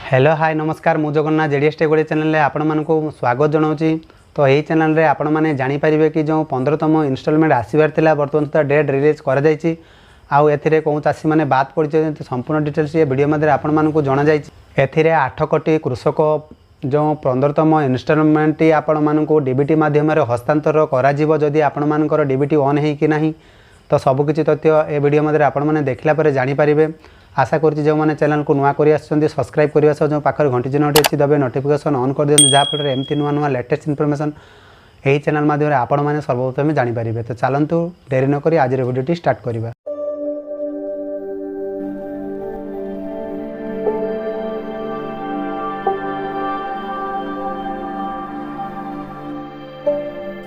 Hello hi नमस्कार मु Jagannath JDS take channel में आपण मानक स्वागत जनाऊँगी। तो यही चैनल रे आपण मैंने जानीपारे कि जो 15तम इनस्टॉलमेंट आसबार था बर्तमान तो डेट रिलीज कर कौन चाषी मैंने बात पड़ी संपूर्ण डिटेल्स ये वीडियो मध्य आपण मानक जना जाए 8 कोटी कृषक जो 15तम इनस्टॉलमेंट आपण मानक डीबीटी माध्यम हस्तांतर करी आपण मानकर डीबीटी ऑन है कि नहीं तो सबकिछि तथ्य ए वीडियो मध्य आपण मैंने देखला जानीपारे। आशा करुँच जो मैंने चैनल को नुआ कर सब्सक्राइब करने सह जो पाखर घंटी चिन्हटी अच्छी दबे नोटिफिकेशन ऑन कर दिखाँ जहाँफल एमती नुआ नुआ लेटेस्ट इनफॉरमेशन यही चैनल माध्यम आपण मैंने सर्वप्रथम जानीपारे। तो चलतु डेरी नक आज वीडियो स्टार्ट करवा।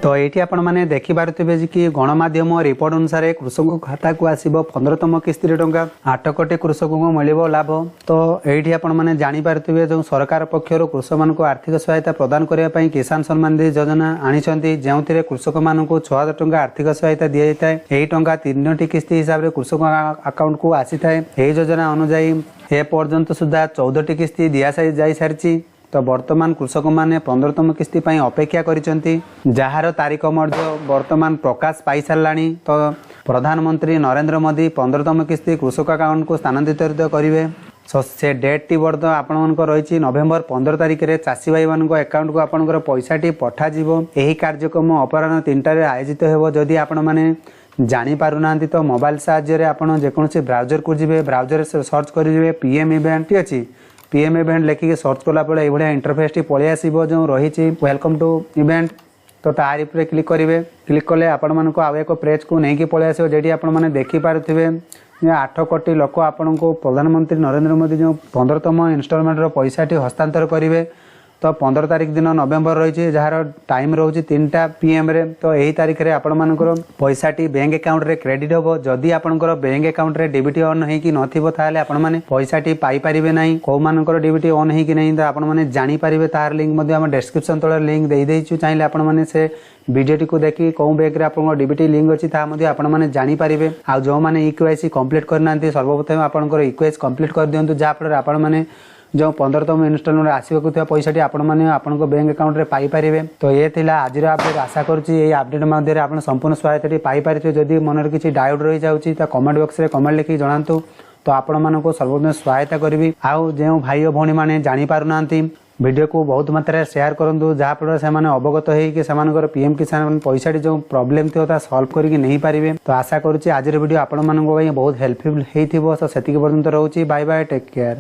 तो ये आपण मैंने देखिपे कि गणमाध्यम रिपोर्ट अनुसार कृषक खाता को आसब 15तम किस्ती टंका 8 कोटी कृषक को मिल लाभ। तो ये आपण मैंने जानीपे जो सरकार पक्षर कृषक मान आर्थिक सहायता प्रदान करने किसान सम्मान निधि योजना आनी जो कृषक मान 6000 टंका आर्थिक सहायता दी जाए। यही टंका 3टी किस्ती हिसाब से कृषक अकाउंट को आसी था। यही योजना अनुजाई ए पर्यंत सुधा 14टी किस्ती दि जा सारी। तो वर्तमान कृषक माने 15तम किस्ती पाई अपेक्षा करिसेंती जार तारीख वर्तमान प्रकाश पाई साराणी। तो प्रधानमंत्री नरेंद्र मोदी 15तम किस्ती कृषक अकाउंट को स्थानांतरित करेंगे। से डेट टी वर्त आपण रही नवेम्बर 15 तारिख में चाषी भाई मान अकाउंट को आपंकर पैसाटी पठाଯିव। यही कार्यक्रम अपराह 3टार आयोजित हो। जदि आपण मैंने जानीपारूना तो मोबाइल साहाय्य आपड़ जेकोसी ब्राउजर को जी ब्राउजर सर्च करेंगे पीएम इवेंट ठीक अच्छी पीएम इवेंट लिखिक सर्च कला ये इंटरफेस टी पलि आसो जो रही वेलकम टू इवेंट। तो तार पर क्लिक करेंगे। क्लिक कले आपण मानक आउ एक पेज को लेकिन पलि आसो जेटी आपण मैंने देखिपे 8 कोटी लोक आपण को प्रधानमंत्री नरेंद्र मोदी जो 15तम इनस्टॉलमेंट पैसाटी हस्तांतर करेंगे। तो 15 तारिख दिन नवेम्बर रही जार टाइम रोचे 3टा PM रे। तो यही तारिख में आपण मानकर पैसाटी बैंक अकाउंट रे क्रेडिट हम। जदि आपंकर बैंक अकाउंट रे डीबीटी ऑन होगी नथिबो ताले आपण माने पैसाटी पाई परिबे नाही। को मानकर डीबीटी ऑन होगी नहीं तो आपण माने जानी परिबे तार लिंक मध्ये हम डिस्क्रिप्शन तळे लिंक देई देइछु। चाहिले आपण माने से वीडियो को देखि कौन बैंक रे आपन डीबीटी लिंक अछि ता मध्ये आपण माने जानी परिबे। आ जो माने ईकेवाईसी कंप्लीट करनांती सर्वप्रथम आपनकर ईकेवाईसी कंप्लीट कर दियंतु जा फल आपण माने जो 15तम इनस्टॉलमेंट आसवाक पैसाटी आपण बैंक अकाउंट रे पाई परिबे। तो ये थिला आज अपडेट। आशा करुँच ये अपडेट मध्य आप संपूर्ण सहायता पाई पारे। जदि मन किसी डाउट रही जाऊँगी तो कमेंट बॉक्स रे कमेंट लिखि जणातु। तो आपण मानक सर्वप्रथम सहायता करी। आउ जो भाई और भौणी मैंने जानीपारूना वीडियो को बहुत मात्रा शेयर करूँ जहाँफल से अवगत हो पीएम किसान पैसाटी जो प्रॉब्लम थी सॉल्व करके नहीं पारे। तो आशा करुँच आज वीडियो आपण बहुत हेल्पफुल होती। तो से पर्यंत रोचे बाय बाय टेक केयर।